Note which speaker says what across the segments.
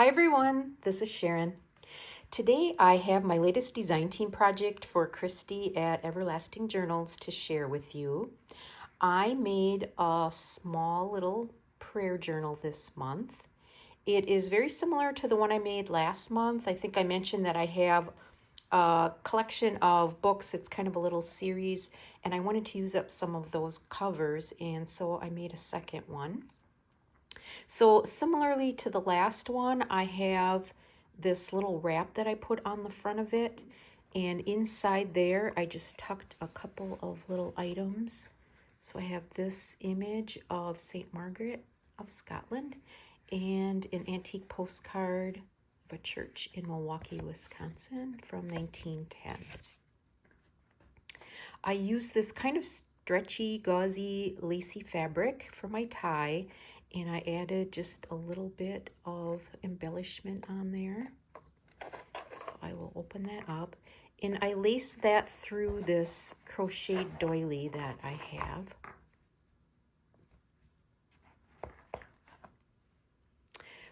Speaker 1: Hi everyone, this is Sharon. Today I have my latest design team project for Christy at Everlasting Journals to share with you. I made a small little prayer journal this month. It is very similar to the one I made last month. I think I mentioned that I have a collection of books. It's kind of a little series, and I wanted to use up some of those covers, and so I made a second one. So similarly to the last one, I have this little wrap that I put on the front of it, and inside there I just tucked a couple of little items. So I have this image of St. Margaret of Scotland and an antique postcard of a church in Milwaukee, Wisconsin from 1910. I use this kind of stretchy, gauzy, lacy fabric for my tie, and I added just a little bit of embellishment on there. So I will open that up, and I lace that through this crocheted doily that I have.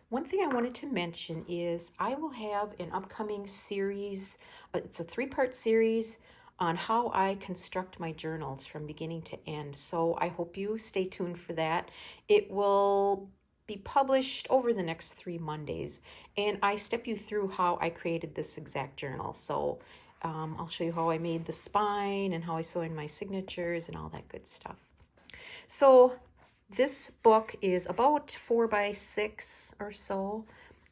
Speaker 1: One thing I wanted to mention is I will have an upcoming series, it's a 3-part series on how I construct my journals from beginning to end. So I hope you stay tuned for that. It will be published over the next 3 Mondays, and I step you through how I created this exact journal. So I'll show you how I made the spine and how I sew in my signatures and all that good stuff. So this book is about 4 by 6 or so.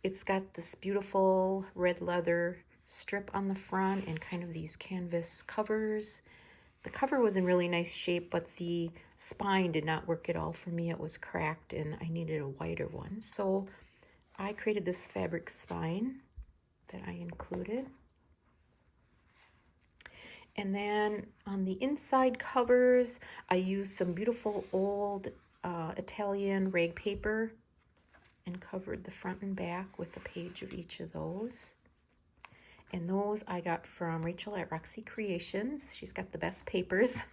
Speaker 1: It's got this beautiful red leather strip on the front and kind of these canvas covers. The cover was in really nice shape, but the spine did not work at all for me. It was cracked and I needed a wider one. So I created this fabric spine that I included. And then on the inside covers, I used some beautiful old Italian rag paper and covered the front and back with a page of each of those. And those I got from Rachel at Roxy Creations. She's got the best papers.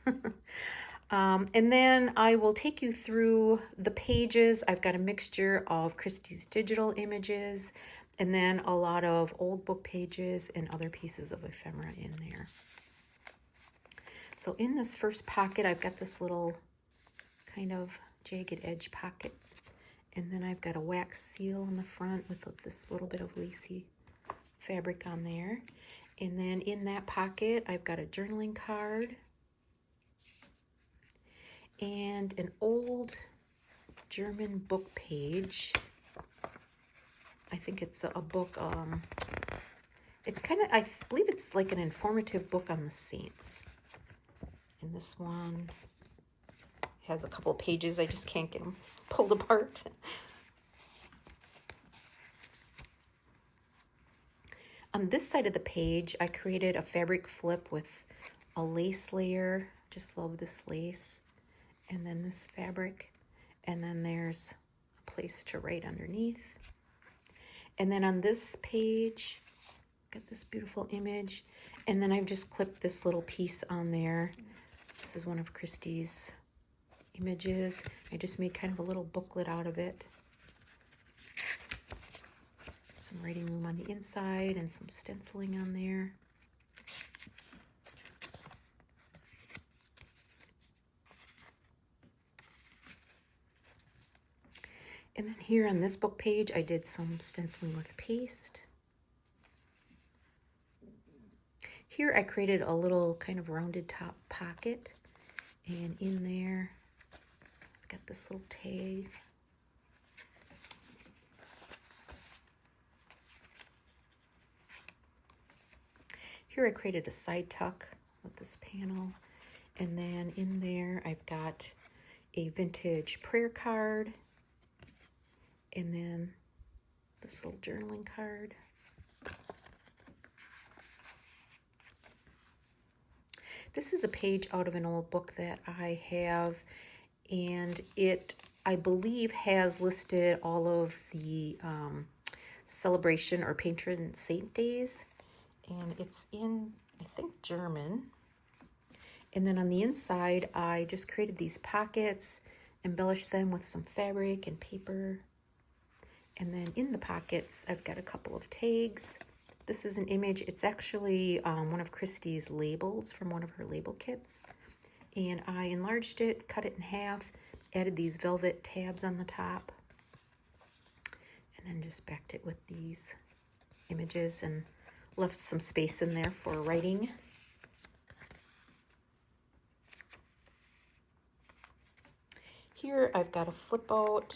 Speaker 1: And then I will take you through the pages. I've got a mixture of Christy's digital images and then a lot of old book pages and other pieces of ephemera in there. So in this first pocket, I've got this little kind of jagged edge pocket. And then I've got a wax seal on the front with this little bit of lacy fabric on there. And then in that pocket, I've got a journaling card and an old German book page. I think it's a book, it's kind of, I believe it's like an informative book on the saints. And this one has a couple of pages. I just can't get them pulled apart. On this side of the page, I created a fabric flip with a lace layer. Just love this lace. And then this fabric. And then there's a place to write underneath. And then on this page, got this beautiful image. And then I've just clipped this little piece on there. This is one of Christy's images. I just made kind of a little booklet out of it. Some writing room on the inside and some stenciling on there. And then here on this book page, I did some stenciling with paste. Here I created a little kind of rounded top pocket, and in there I've got this little tag. Here I created a side tuck with this panel, and then in there I've got a vintage prayer card, and then this little journaling card. This is a page out of an old book that I have, and it, I believe, has listed all of the celebration or patron saint days, and it's in, I think, German. And then on the inside, I just created these pockets, embellished them with some fabric and paper, And then in the pockets, I've got a couple of tags. This is an image. It's actually one of Christy's labels from one of her label kits. And I enlarged it, cut it in half, added these velvet tabs on the top, and then just backed it with these images and left some space in there for writing. Here I've got a flip out.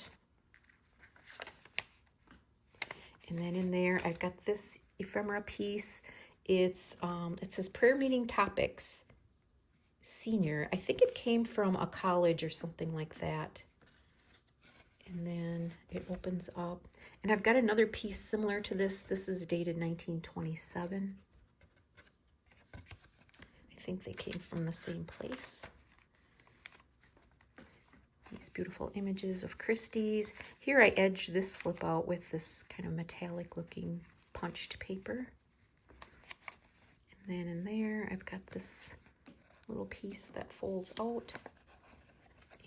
Speaker 1: And then in there, I've got this ephemera piece. It says Prayer Meeting Topics, Senior. I think it came from a college or something like that. And then it opens up. And I've got another piece similar to this. This is dated 1927. I think they came from the same place. These beautiful images of Christie's. Here I edged this flip out with this kind of metallic looking punched paper. And then in there I've got this little piece that folds out.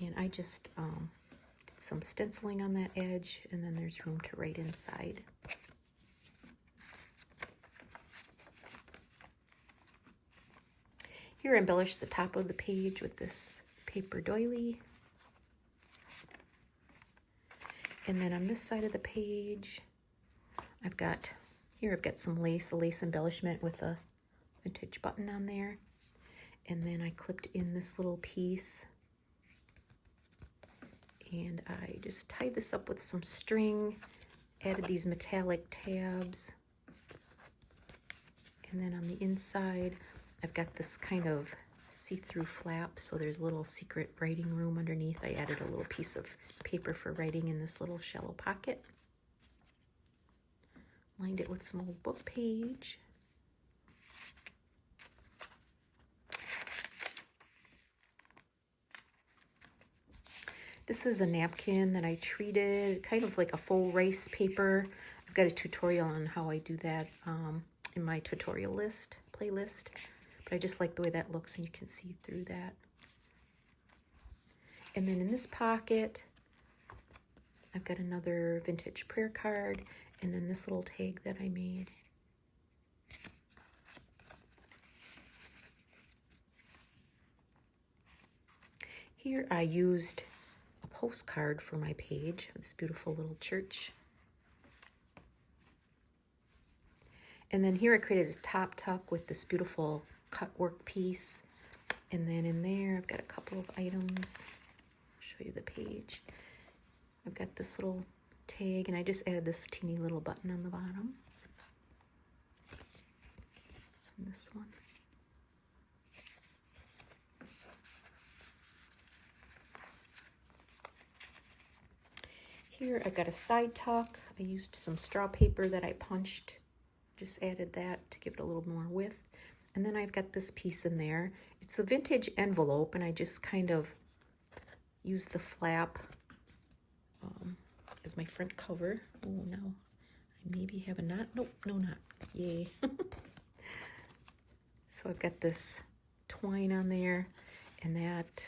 Speaker 1: And I just did some stenciling on that edge, and then there's room to write inside. Here I embellished the top of the page with this paper doily. And then on this side of the page, I've got some lace, a lace embellishment with a vintage button on there. And then I clipped in this little piece. And I just tied this up with some string, added these metallic tabs. And then on the inside, I've got this kind of see-through flap, so there's a little secret writing room underneath. I added a little piece of paper for writing in this little shallow pocket. Lined it with some old book page. This is a napkin that I treated, kind of like a faux rice paper. I've got a tutorial on how I do that in my tutorial playlist. But I just like the way that looks, and you can see through that. And then in this pocket, I've got another vintage prayer card, and then this little tag that I made. Here I used a postcard for my page, this beautiful little church. And then here I created a top tuck with this beautiful cut work piece. And then in there, I've got a couple of items. I'll show you the page. I've got this little tag, and I just added this teeny little button on the bottom. And this one. Here I've got a side tuck. I used some straw paper that I punched. Just added that to give it a little more width. And then I've got this piece in there. It's a vintage envelope, and I just kind of used the flap as my front cover. Oh, no. I maybe have a knot. Nope, no knot. Yay. So I've got this twine on there, and that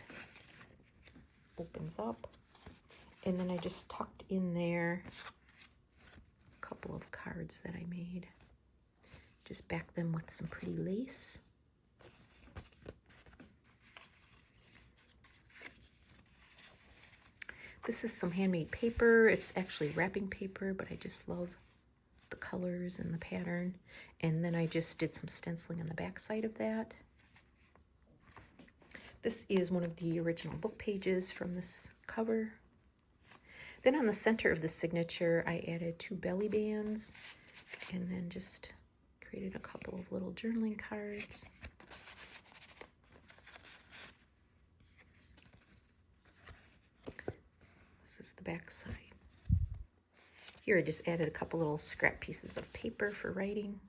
Speaker 1: opens up. And then I just tucked in there a couple of cards that I made. Just back them with some pretty lace. This is some handmade paper. It's actually wrapping paper, but I just love the colors and the pattern. And then I just did some stenciling on the back side of that. This is one of the original book pages from this cover. Then on the center of the signature, I added 2 belly bands, and then just created a couple of little journaling cards. This is the back side. Here I just added a couple little scrap pieces of paper for writing.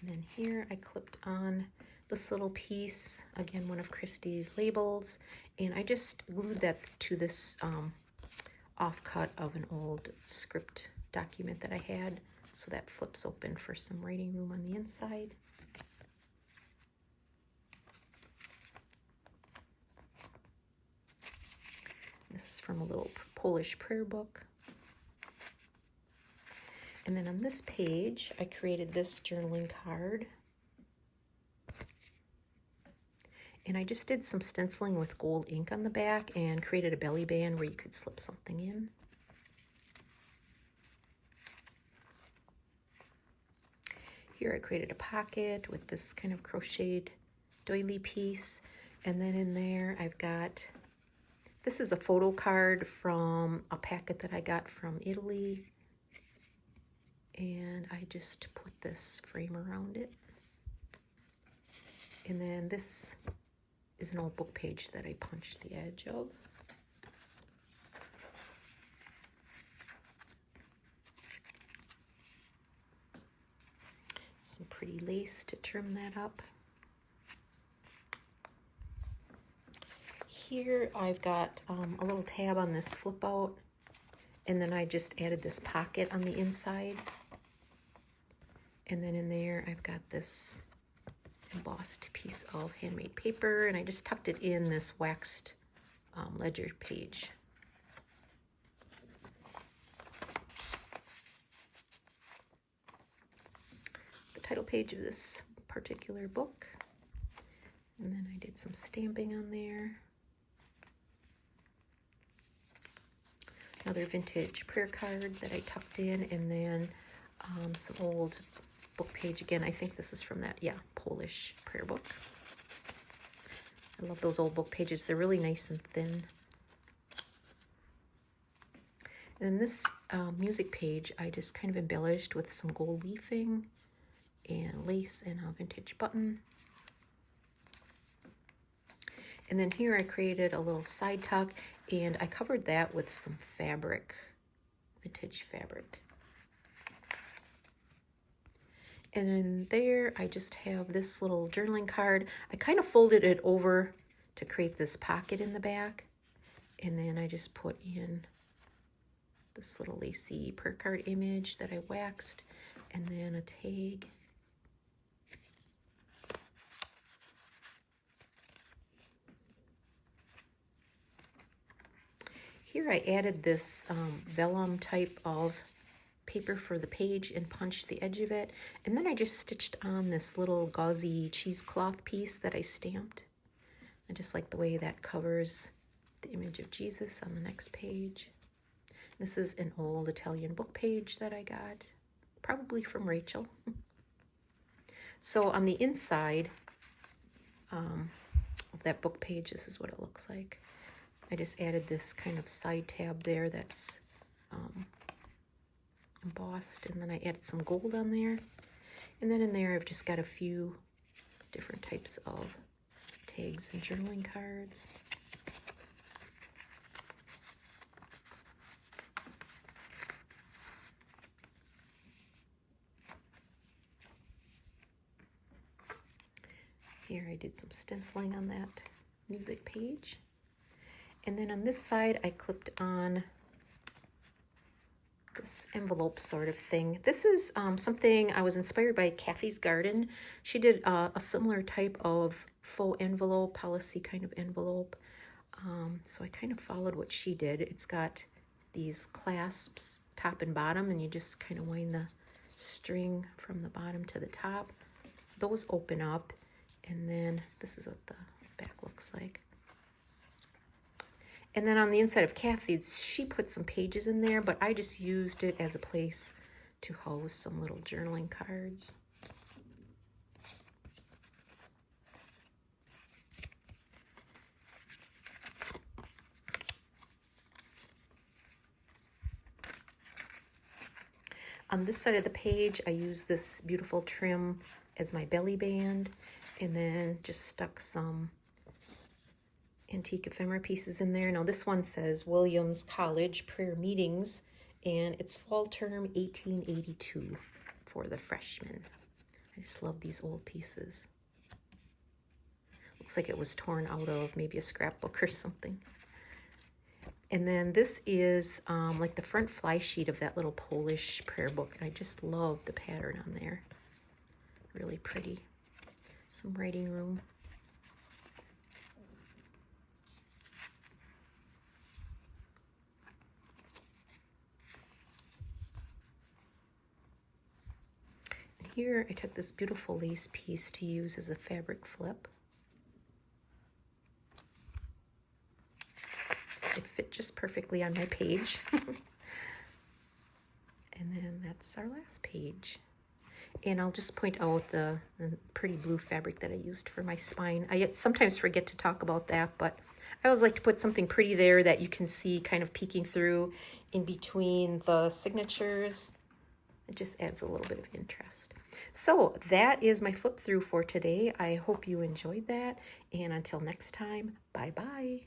Speaker 1: And then here I clipped on this little piece, again, one of Christie's labels, and I just glued that to this offcut of an old script document that I had, so that flips open for some writing room on the inside. This is from a little Polish prayer book. And then on this page, I created this journaling card. And I just did some stenciling with gold ink on the back and created a belly band where you could slip something in. Here I created a pocket with this kind of crocheted doily piece. And then in there I've got, this is a photo card from a packet that I got from Italy. And I just put this frame around it. And then this is an old book page that I punched the edge of. Some pretty lace to trim that up. Here I've got a little tab on this flip out, and then I just added this pocket on the inside. And then in there I've got this embossed piece of handmade paper, and I just tucked it in this waxed ledger page. The title page of this particular book. And then I did some stamping on there. Another vintage prayer card that I tucked in, and then some old book page again. I think this is from that, yeah, Polish prayer book. I love those old book pages. They're really nice and thin. And this music page, I just kind of embellished with some gold leafing and lace and a vintage button. And then here I created a little side tuck, and I covered that with some fabric, vintage fabric. And in there, I just have this little journaling card. I kind of folded it over to create this pocket in the back. And then I just put in this little lacy prayer card image that I waxed, and then a tag. Here I added this vellum type of paper for the page and punched the edge of it. And then I just stitched on this little gauzy cheesecloth piece that I stamped. I just like the way that covers the image of Jesus on the next page. This is an old Italian book page that I got, probably from Rachel. So on the inside of that book page, this is what it looks like. I just added this kind of side tab there that's embossed, and then I added some gold on there. And then in there I've just got a few different types of tags and journaling cards. Here I did some stenciling on that music page. And then on this side I clipped on this envelope sort of thing. This is something I was inspired by Kathy's Garden. She did a similar type of faux envelope, policy kind of envelope. So I kind of followed what she did. It's got these clasps top and bottom, and you just kind of wind the string from the bottom to the top. Those open up, and then this is what the back looks like. And then on the inside of Kathy's, she put some pages in there, but I just used it as a place to house some little journaling cards. On this side of the page, I used this beautiful trim as my belly band, and then just stuck some antique ephemera pieces in there. Now this one says Williams College Prayer Meetings, and it's fall term 1882 for the freshmen. I just love these old pieces. Looks like it was torn out of maybe a scrapbook or something. And then this is like the front fly sheet of that little Polish prayer book, and I just love the pattern on there. Really pretty. Some writing room. here I took this beautiful lace piece to use as a fabric flip. It fit just perfectly on my page. And then that's our last page. And I'll just point out the pretty blue fabric that I used for my spine. I sometimes forget to talk about that, but I always like to put something pretty there that you can see kind of peeking through in between the signatures. It just adds a little bit of interest. So that is my flip through for today. I hope you enjoyed that. And until next time, bye-bye.